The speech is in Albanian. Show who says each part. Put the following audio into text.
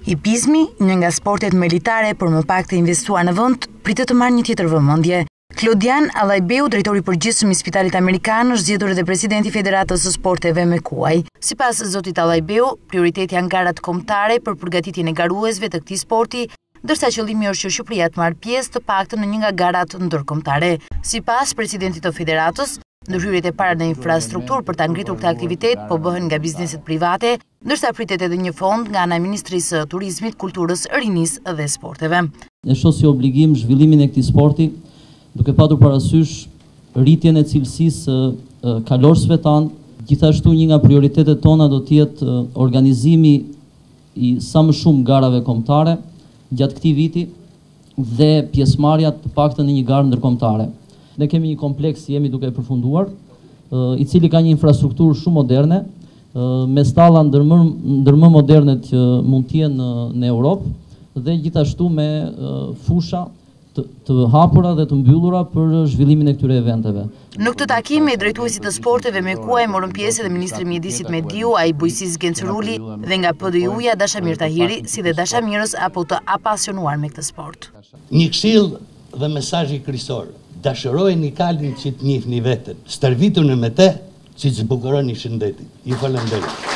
Speaker 1: Hipizmi, një nga sportet më elitare por më pak të investuar në vend, pritet të marrë një tjetër vëmendje. Claudian Allajbeu, drejtori i përgjithshëm i Spitalit Amerikan, është zgjedhur edhe presidenti i Federatës së Sporteve me kuaj. Sipas zotit Allajbeu, prioriteti janë garat kombëtare për përgatitjen e garuesve të këtij sporti, ndërsa qëllimi është që Shqipëria të marrë pjesë të paktën në një nga garat ndërkombëtare. Sipas presidentit të Federatës, ndërhyrjet e para në infrastrukturë për ta ngritur këtë aktivitet po bëhen nga bizneset private, ndërsa pritet edhe një fond nga ana e Ministrisë së Turizmit, Kulturës, Rinisë dhe Sporteve.
Speaker 2: Ne shoh si obligim zhvillimin e këtij sporti, duke patur parasysh rritjen e cilësisë së kalorësve tanë. Gjithashtu një nga prioritetet tona do të jetë organizimi i sa më shumë garave kombëtare gjatë këtij viti dhe pjesëmarrja të paktën në një garë ndërkombëtare. Ne kemi një kompleks, jemi duke e përfunduar, i cili ka një infrastrukturë shumë moderne, me stalla ndërmë moderne që mund të jenë në Europë dhe gjithashtu me fusha të hapura dhe të mbyllura për zhvillimin e këtyre eventeve.
Speaker 1: Në këtë takim, drejtuesit të sporteve me kuaj morën pjesë edhe Ministri i Mjedisit Mediu, ai Bujqësisë Genceruli dhe nga PDU-ja Dashamir Tahiri, si dhe dashamirës apo të apasionuar me këtë sport.
Speaker 3: Një këshill dhe mesazhi kryesor: dashurojeni kalin që të njihni veten, stërvituni me të, siç zbukuroni shëndetin. Ju falenderoj.